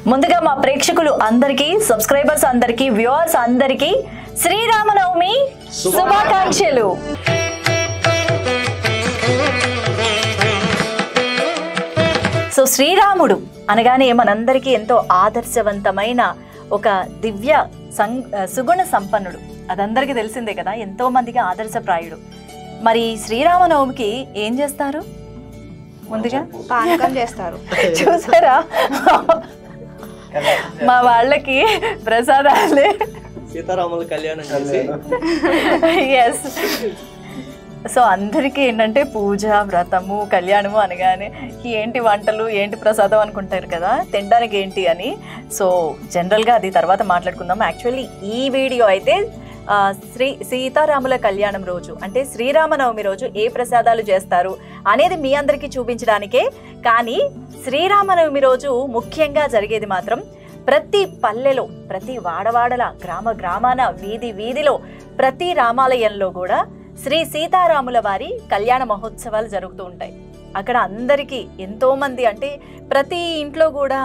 ముందుగా మా ప్రేక్షకులు అందరికీ, సబ్స్క్రైబర్స్ అందరికీ, వ్యూవర్స్ అందరికీ శ్రీరామనవమి శుభాకాంక్షలు. సో శ్రీరాముడు అనగానే మనందరికీ ఎంతో ఆదర్శవంతమైన ఒక దివ్య సుగుణ సంపన్నుడు. అదందరికీ తెలిసిందే కదా, ఎంతో మందికి ఆదర్శప్రాయుడు. మరి శ్రీరామనవమికి ఏం చేస్తారు? ముందుగా పానకం చేస్తారు. చూసారా, మా వాళ్ళకి ప్రసాదాలే సీతారాముల కళ్యాణం చేసి. ఎస్. సో అందరికీ ఏంటంటే పూజ, వ్రతము, కళ్యాణము అనగానే ఏంటి వంటలు, ఏంటి ప్రసాదం అనుకుంటారు కదా, తినడానికి ఏంటి అని. సో జనరల్గా అది తర్వాత మాట్లాడుకుందాం. యాక్చువల్లీ ఈ వీడియో అయితే సీతారాముల కళ్యాణం రోజు అంటే శ్రీరామనవమి రోజు ఏ ప్రసాదాలు చేస్తారు అనేది మీ అందరికీ చూపించడానికే. కానీ శ్రీరామనవమి రోజు ముఖ్యంగా జరిగేది మాత్రం ప్రతి పల్లెలో, ప్రతి వాడవాడల, గ్రామాన, వీధిలో, ప్రతి రామాలయంలో కూడా శ్రీ సీతారాముల వారి కళ్యాణ మహోత్సవాలు జరుగుతూ ఉంటాయి. అక్కడ అందరికీ ఎంతోమంది, అంటే ప్రతి ఇంట్లో కూడా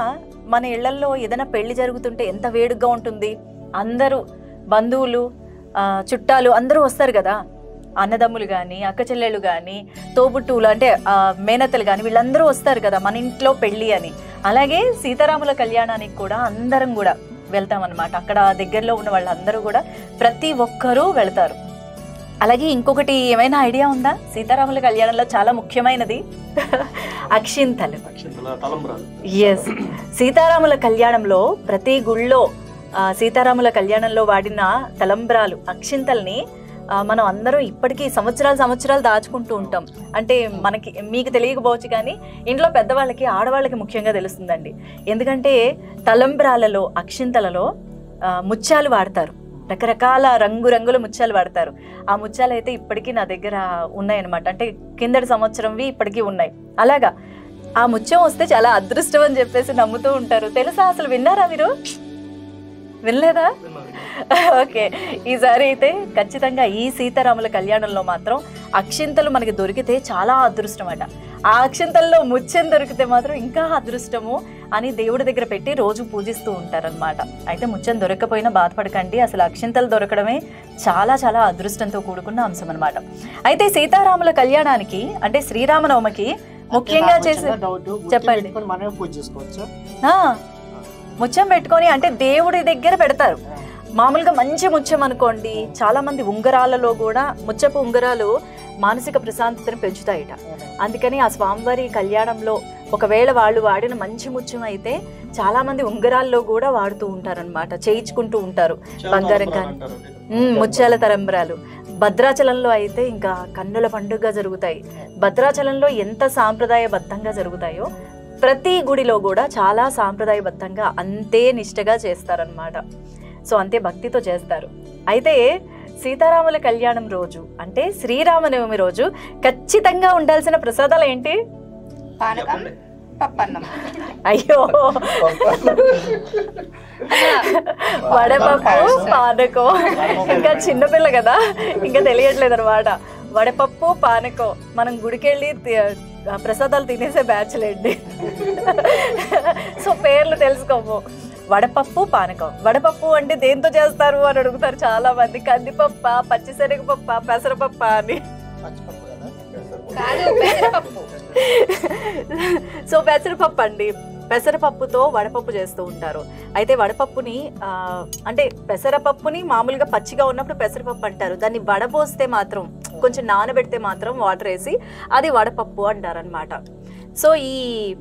మన ఇళ్లల్లో ఏదైనా పెళ్లి జరుగుతుంటే ఎంత వేడుగ్గా ఉంటుంది. అందరూ బంధువులు, చుట్టాలు అందరూ వస్తారు కదా. అన్నదమ్ములు కానీ, అక్క చెల్లెళ్ళు కానీ, తోబుట్టువులు అంటే మేనత్తలు కానీ, వీళ్ళందరూ వస్తారు కదా మన ఇంట్లో పెళ్ళి అని. అలాగే సీతారాముల కళ్యాణానికి కూడా అందరం కూడా వెళ్తామన్నమాట. అక్కడ దగ్గరలో ఉన్న వాళ్ళందరూ కూడా ప్రతి ఒక్కరూ వెళ్తారు. అలాగే ఇంకొకటి ఏమైనా ఐడియా ఉందా? సీతారాముల కళ్యాణంలో చాలా ముఖ్యమైనది అక్షింతలు. ఎస్, సీతారాముల కళ్యాణంలో ప్రతి గుళ్ళో సీతారాముల కళ్యాణంలో వాడిన తలంబ్రాలు, అక్షింతల్ని మనం అందరం ఇప్పటికీ సంవత్సరాలు దాచుకుంటూ ఉంటాం. అంటే మీకు తెలియకపోవచ్చు కానీ ఇంట్లో పెద్దవాళ్ళకి, ఆడవాళ్ళకి ముఖ్యంగా తెలుస్తుందండి. ఎందుకంటే తలంబ్రాలలో, అక్షింతలలో ముత్యాలు వాడతారు. రకరకాల రంగుల ముత్యాలు వాడతారు. ఆ ముత్యాలు అయితే ఇప్పటికీ నా దగ్గర ఉన్నాయన్నమాట. అంటే కిందటి సంవత్సరంవి ఇప్పటికీ ఉన్నాయి. అలాగా ఆ ముత్యం వస్తే చాలా అదృష్టం అని చెప్పేసి నమ్ముతూ ఉంటారు. తెలుసా? అసలు విన్నారా మీరు? వినలేదా? ఓకే, ఈసారి అయితే ఖచ్చితంగా ఈ సీతారాముల కళ్యాణంలో మాత్రం అక్షింతలు మనకి దొరికితే చాలా అదృష్టం అట. ఆ అక్షింతల్లో ముత్యం దొరికితే మాత్రం ఇంకా అదృష్టము అని దేవుడి దగ్గర పెట్టి రోజు పూజిస్తూ ఉంటారనమాట. అయితే ముత్యం దొరకకపోయినా బాధపడకండి, అసలు అక్షింతలు దొరకడమే చాలా అదృష్టంతో కూడుకున్న అంశం అనమాట. అయితే సీతారాముల కళ్యాణానికి అంటే శ్రీరామనవమికి ముఖ్యంగా చేసే చెప్పండి. ముత్యం పెట్టుకొని అంటే దేవుడి దగ్గర పెడతారు. మామూలుగా మంచి ముత్యం అనుకోండి, చాలా మంది ఉంగరాలలో కూడా ముత్యపు ఉంగరాలు మానసిక ప్రశాంతతను పెంచుతాయిట. అందుకని ఆ స్వామివారి కళ్యాణంలో ఒకవేళ వాళ్ళు వాడిన మంచి ముత్యం అయితే చాలా మంది ఉంగరాల్లో కూడా వాడుతూ ఉంటారనమాట, చేయించుకుంటూ ఉంటారు. బంగారం కానీ ముత్యాల తలంబ్రాలు. భద్రాచలంలో అయితే ఇంకా కన్నుల పండుగగా జరుగుతాయి. భద్రాచలంలో ఎంత సాంప్రదాయబద్ధంగా జరుగుతాయో ప్రతి గుడిలో కూడా చాలా సాంప్రదాయబద్ధంగా అంతే నిష్టగా చేస్తారనమాట. సో అంతే భక్తితో చేస్తారు. అయితే సీతారాముల కళ్యాణం రోజు అంటే శ్రీరామనవమి రోజు ఖచ్చితంగా ఉండాల్సిన ప్రసాదాలు ఏంటి? పానకం, పప్పన్నం. అయ్యో, వడపప్పు, పానకం. ఇంకా చిన్నపిల్ల కదా, ఇంకా తెలియట్లేదు అనమాట. వడపప్పు, పానకం. మనం గుడికెళ్ళి ప్రసాదాలు తినేసే బ్యాచ్లేండి. సో పేర్లు తెలుసుకోము. వడపప్పు, పానకం. వడపప్పు అంటే దేంతో చేస్తారు అని అడుగుతారు చాలా మంది. కందిపప్ప, పచ్చిశనగపప్ప, పెసరపప్ప అని. సో పెసరపప్పు అండి. పెసరపప్పుతో వడపప్పు చేస్తూ ఉంటారు. అయితే వడపప్పుని అంటే పెసరపప్పుని మామూలుగా పచ్చిగా ఉన్నప్పుడు పెసరపప్పు అంటారు. దాన్ని వడపోస్తే మాత్రం, కొంచెం నానబెడితే మాత్రం వాటర్ వేసి అది వడపప్పు అంటారనమాట. సో ఈ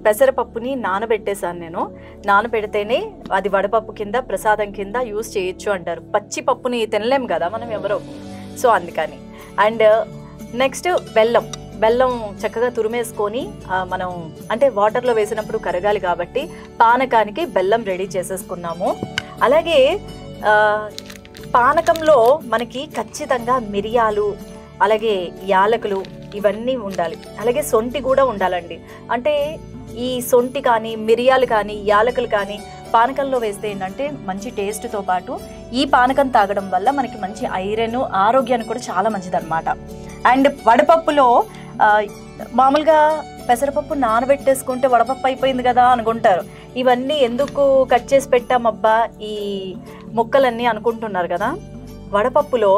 పెసరపప్పుని నానబెట్టేసాను నేను. నానబెడితేనే అది వడపప్పు కింద, ప్రసాదం కింద యూజ్ చేయొచ్చు అంటారు. పచ్చి పప్పుని తినలేము కదా మనం ఎవరో. సో అందుకని. అండ్ నెక్స్ట్ బెల్లం చక్కగా తురిమేసుకొని మనం అంటే వాటర్లో వేసినప్పుడు కరగాలి కాబట్టి పానకానికి బెల్లం రెడీ చేసేసుకున్నాము. అలాగే పానకంలో మనకి ఖచ్చితంగా మిరియాలు, అలాగే యాలకులు ఇవన్నీ ఉండాలి. అలాగే సొంటి కూడా ఉండాలండి. అంటే ఈ సొంటి కానీ, మిరియాలు కానీ, యాలకులు కానీ పానకంలో వేస్తే ఏంటంటే మంచి టేస్ట్తో పాటు ఈ పానకం తాగడం వల్ల మనకి మంచి ఐరన్, ఆరోగ్యానికి కూడా చాలా మంచిది అనమాట. అండ్ వడపప్పులో మామూలుగా పెసరపప్పు నానబెట్టేసుకుంటే వడపప్పు అయిపోయింది కదా అనుకుంటారు. ఇవన్నీ ఎందుకు కట్ చేసి పెట్టామబ్బా ఈ ముక్కలన్నీ అనుకుంటున్నారు కదా. వడపప్పులో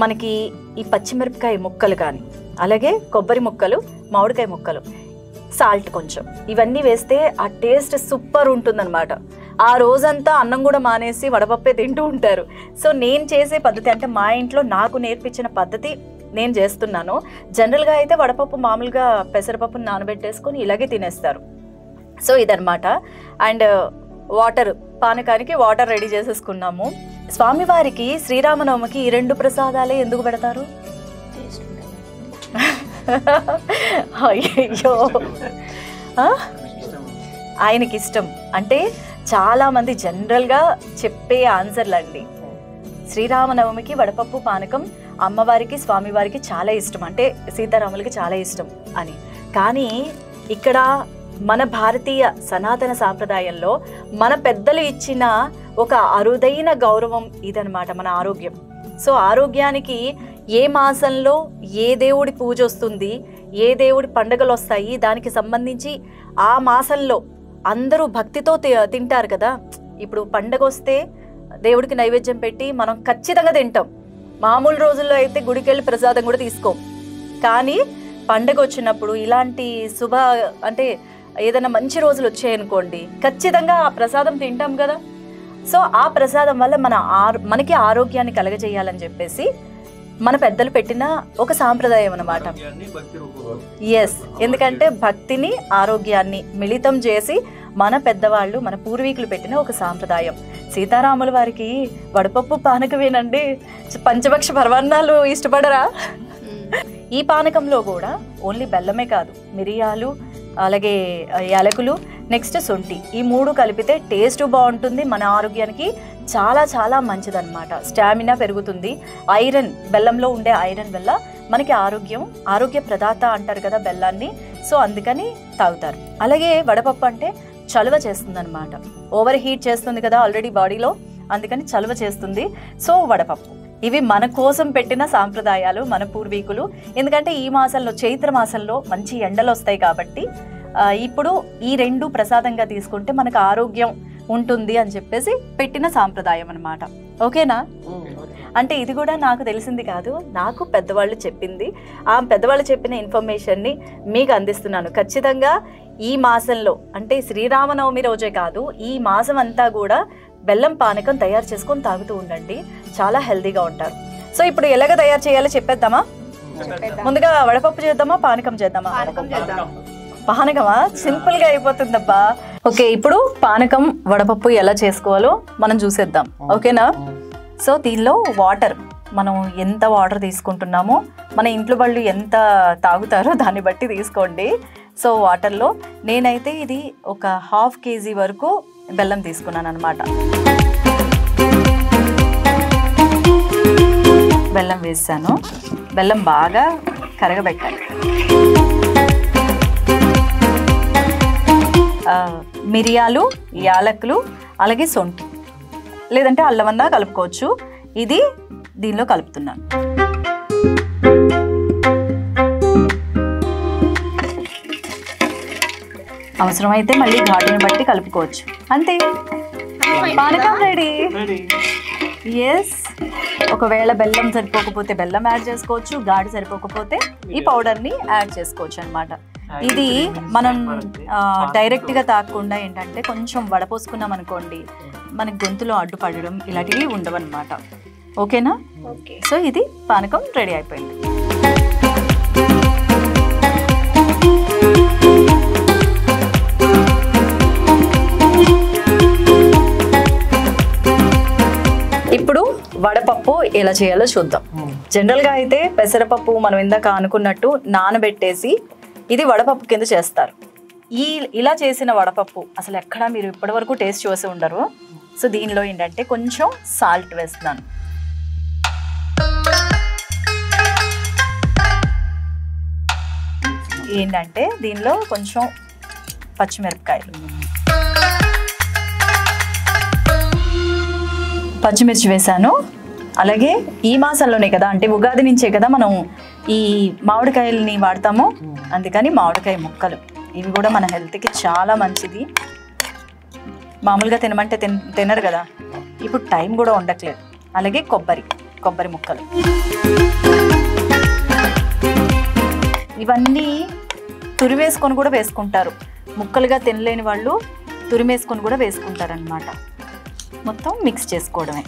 మనకి ఈ పచ్చిమిరపకాయ ముక్కలు కానీ, అలాగే కొబ్బరి ముక్కలు, మామిడికాయ ముక్కలు, సాల్ట్ కొంచెం, ఇవన్నీ వేస్తే ఆ టేస్ట్ సూపర్ ఉంటుందన్నమాట. ఆ రోజంతా అన్నం కూడా మానేసి వడపప్పే తింటూ ఉంటారు. సో నేను చేసే పద్ధతి అంటే మా ఇంట్లో నాకు నేర్పించిన పద్ధతి నేను చేస్తున్నాను. జనరల్గా అయితే వడపప్పు మామూలుగా పెసరపప్పుని నానబెట్టేసుకొని ఇలాగే తినేస్తారు. సో ఇదనమాట. అండ్ వాటర్, పానకానికి వాటర్ రెడీ చేసేసుకున్నాము. స్వామివారికి శ్రీరామనవమికి ఈ 2 ప్రసాదాలే ఎందుకు పెడతారు? అయ్యో, ఆయనకి ఇష్టం అంటే చాలామంది జనరల్గా చెప్పే ఆన్సర్లు అండి. శ్రీరామనవమికి వడపప్పు పానకం అమ్మవారికి స్వామివారికి చాలా ఇష్టం, అంటే సీతారాములకి చాలా ఇష్టం అని. కానీ ఇక్కడ మన భారతీయ సనాతన సాంప్రదాయంలో మన పెద్దలు ఇచ్చిన ఒక అరుదైన గౌరవం ఇదనమాట, మన ఆరోగ్యం. సో ఆరోగ్యానికి ఏ మాసంలో ఏ దేవుడి పూజ వస్తుంది, ఏ దేవుడి పండుగలు వస్తాయి, దానికి సంబంధించి ఆ మాసంలో అందరూ భక్తితో తింటారు కదా. ఇప్పుడు పండగ వస్తే దేవుడికి నైవేద్యం పెట్టి మనం ఖచ్చితంగా తింటాం. మామూలు రోజుల్లో అయితే గుడికి వెళ్ళి ప్రసాదం కూడా తీసుకోం. కానీ పండగ వచ్చినప్పుడు ఇలాంటి శుభ అంటే ఏదైనా మంచి రోజులు వచ్చాయనుకోండి, ఖచ్చితంగా ఆ ప్రసాదం తింటాం కదా. సో ఆ ప్రసాదం వల్ల మనకి ఆరోగ్యాన్ని కలగజేయాలని చెప్పేసి మన పెద్దలు పెట్టిన ఒక సాంప్రదాయం అన్నమాట. ఎస్, ఎందుకంటే భక్తిని ఆరోగ్యాన్ని మిళితం చేసి మన పెద్దవాళ్ళు మన పూర్వీకులు పెట్టిన ఒక సాంప్రదాయం. సీతారాముల వారికి వడపప్పు పానకమేనండి, పంచభక్ష పరమాన్నాలు ఇష్టపడరా? ఈ పానకంలో కూడా ఓన్లీ బెల్లమే కాదు, మిరియాలు, అలాగే యాలకులు, నెక్స్ట్ శొంఠి, ఈ 3 కలిపితే టేస్ట్ బాగుంటుంది. మన ఆరోగ్యానికి చాలా చాలా మంచిదన్నమాట. స్టామినా పెరుగుతుంది. ఐరన్, బెల్లంలో ఉండే ఐరన్ వల్ల మనకి ఆరోగ్య ప్రదాత అంటారు కదా బెల్లాన్ని. సో అందుకని తాగుతారు. అలాగే వడపప్పు అంటే చలువ చేస్తుంది అనమాట. ఓవర్ హీట్ చేస్తుంది కదా ఆల్రెడీ బాడీలో, అందుకని చలువ చేస్తుంది. సో వడపప్పు ఇవి మన కోసం పెట్టిన సాంప్రదాయాలు, మన పూర్వీకులు. ఎందుకంటే ఈ మాసంలో, చైత్ర మాసంలో మంచి ఎండలు వస్తాయి కాబట్టి ఇప్పుడు ఈ 2 ప్రసాదంగా తీసుకుంటే మనకు ఆరోగ్యం ఉంటుంది అని చెప్పేసి పెట్టిన సాంప్రదాయం అన్నమాట. ఓకేనా? అంటే ఇది కూడా నాకు తెలిసింది కాదు, నాకు పెద్దవాళ్ళు చెప్పింది. ఆ పెద్దవాళ్ళు చెప్పిన ఇన్ఫర్మేషన్ని మీకు అందిస్తున్నాను. ఖచ్చితంగా ఈ మాసంలో, అంటే శ్రీరామనవమి రోజే కాదు, ఈ మాసం అంతా కూడా బెల్లం పానకం తయారు చేసుకొని తాగుతూ ఉండండి, చాలా హెల్తీగా ఉంటారు. సో ఇప్పుడు ఎలాగ తయారు చేయాలో చెప్పేద్దామా? ముందుగా వడపప్పు చేద్దామా, పానకం చేద్దామా? పానకమా? సింపుల్ గా అయిపోతుందబ్బా. ఓకే, ఇప్పుడు పానకం వడపప్పు ఎలా చేసుకోవాలో మనం చూసేద్దాం. ఓకేనా? సో దీనిలో వాటర్, మనం ఎంత వాటర్ తీసుకుంటున్నామో, మన ఇంట్లో వాళ్ళు ఎంత తాగుతారో దాన్ని బట్టి తీసుకోండి. సో వాటర్లో నేనైతే ఇది ఒక 1/2 kg వరకు బెల్లం తీసుకున్నాను అనమాట. బెల్లం వేసాను. బెల్లం బాగా కరగబెట్టాలి. మిరియాలు, యాలకులు, అలాగే శొంఠి, లేదంటే అల్లమన్నా కలుపుకోవచ్చు. ఇది దీనిలో కలుపుతున్నాను. అవసరమైతే మళ్ళీ ఘాటుని బట్టి కలుపుకోవచ్చు. అంతే, పానకం రెడీ. ఎస్, ఒకవేళ బెల్లం సరిపోకపోతే బెల్లం యాడ్ చేసుకోవచ్చు, ఘాటు సరిపోకపోతే ఈ పౌడర్ని యాడ్ చేసుకోవచ్చు అనమాట. ఇది మనం డైరెక్ట్గా తాగకుండా ఏంటంటే కొంచెం వడపోసుకున్నాం అనుకోండి, మనకి గొంతులో అడ్డుపడడం ఇలాంటివి ఉండవన్నమాట. ఓకేనా? ఓకే. సో ఇది పానకం రెడీ అయిపోయింది. ఇప్పుడు వడపప్పు ఎలా చేయాలో చూద్దాం. జనరల్గా అయితే పెసరపప్పు మనం ఇందాక అనుకున్నట్టు నానబెట్టేసి ఇది వడపప్పు కింద చేస్తారు. ఇలా చేసిన వడపప్పు అసలు ఎక్కడా మీరు ఇప్పటివరకు టేస్ట్ చూసి ఉండరు. సో దీనిలో ఏంటంటే కొంచెం సాల్ట్ వేస్తున్నాను. ఏంటంటే దీనిలో కొంచెం పచ్చిమిర్చి వేసాను. అలాగే ఈ మాసంలోనే కదా, అంటే ఉగాది నుంచే కదా మనం ఈ మామిడికాయలని వాడతాము, అందుకని మామిడికాయ ముక్కలు ఇవి కూడా మన హెల్త్కి చాలా మంచిది. మామూలుగా తినమంటే తినరు కదా, ఇప్పుడు టైం కూడా ఉండట్లేదు. అలాగే కొబ్బరి ముక్కలు, ఇవన్నీ తురివేసుకొని కూడా వేసుకుంటారు. ముక్కలుగా తినలేని వాళ్ళు తురిమేసుకొని కూడా వేసుకుంటారనమాట. మొత్తం మిక్స్ చేసుకోవడమే.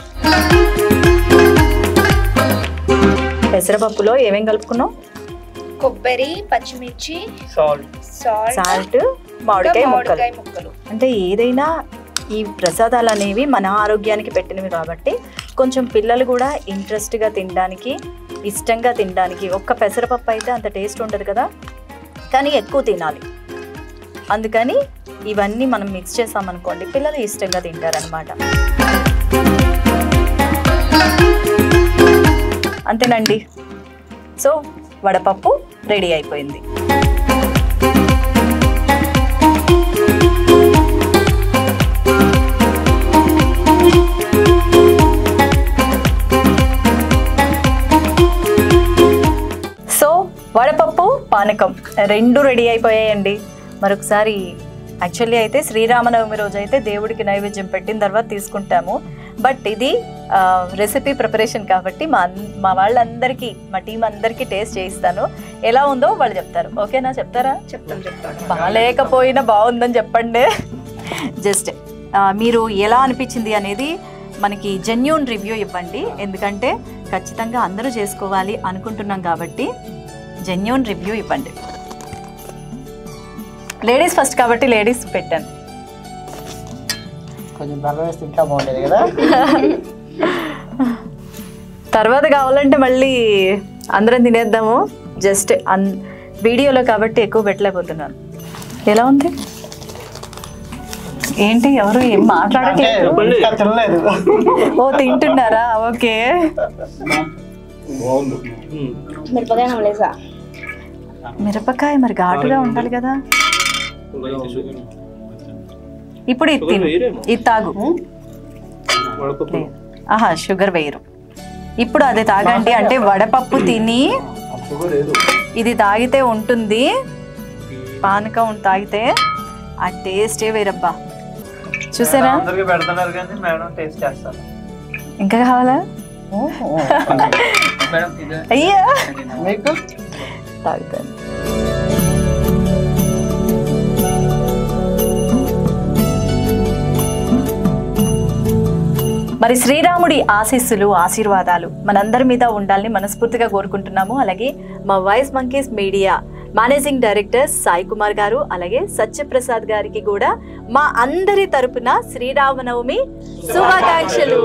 పెసరపప్పులో ఏమేం కలుపుకున్నాం? కొబ్బరి, పచ్చిమిర్చి, సాల్ట్, మామిడికాయ ముక్కలు. అంటే ఏదైనా ఈ ప్రసాదాలు అనేవి మన ఆరోగ్యానికి పెట్టినవి కాబట్టి కొంచెం పిల్లలు కూడా ఇంట్రెస్ట్గా తినడానికి, ఇష్టంగా తినడానికి. ఒక్క పెసరపప్పు అయితే అంత టేస్ట్ ఉండదు కదా, కానీ ఎక్కువ తినాలి. అందుకని ఇవన్నీ మనం మిక్స్ చేసామనుకోండి పిల్లలు ఇష్టంగా తింటారనమాట. అంతేనండి. సో వడపప్పు రెడీ అయిపోయింది. సో వడపప్పు, పానకం రెండు రెడీ అయిపోయాయండి. మరొకసారి యాక్చువల్లీ అయితే శ్రీరామనవమి రోజు అయితే దేవుడికి నైవేద్యం పెట్టిన తర్వాత తీసుకుంటాము. బట్ ఇది రెసిపీ ప్రిపరేషన్ కాబట్టి మా వాళ్ళందరికీ, మా టీం అందరికీ టేస్ట్ చేయిస్తాను. ఎలా ఉందో వాళ్ళు చెప్తారు. ఓకేనా? చెప్తారా? చెప్తాను. బాగాలేకపోయినా బాగుందని చెప్పండి. జస్ట్ మీరు ఎలా అనిపించింది అనేది మనకి జెన్యూన్ రివ్యూ ఇవ్వండి. ఎందుకంటే ఖచ్చితంగా అందరూ చేసుకోవాలి అనుకుంటున్నాం కాబట్టి జెన్యూన్ రివ్యూ ఇవ్వండి. లేడీస్ ఫస్ట్ కాబట్టి లేడీస్ పెట్టాను. కొంచెం బెల్లం వేస్తే ఇంకా బాగుండేది కదా. తర్వాత కావాలంటే మళ్ళీ అందరం తినేద్దాము. జస్ట్ వీడియోలో కాబట్టి ఎక్కువ పెట్టలేకపోతున్నాను. ఎలా ఉంది? ఏంటి ఎవరు ఏం మాట్లాడట్లేదు? తినలేదు. ఓ తింటున్నారా? ఓకే. మిరపకాయ మరి ఘాటుగా ఉండాలి కదా. ఇప్పుడు ఇది తిను, ఇది తాగు. ఆహా, షుగర్ వేయరు. ఇప్పుడు అది తాగండి. అంటే వడపప్పు తిని ఇది తాగితే ఉంటుంది, పానకం తాగితే ఆ టేస్టే వేరబ్బా. చూసారా? ఇంకా కావాలా? అయ్యా తాగుతాను. మరి శ్రీరాముడి ఆశీస్సులు, ఆశీర్వాదాలు మనందరి మీద ఉండాలని మనస్ఫూర్తిగా కోరుకుంటున్నాము. అలాగే మా voice monkeys media managing director Sai Kumar గారు, అలాగే సత్యప్రసాద్ గారికి కూడా మా అందరి తరపున శ్రీరామనవమి శుభాకాంక్షలు.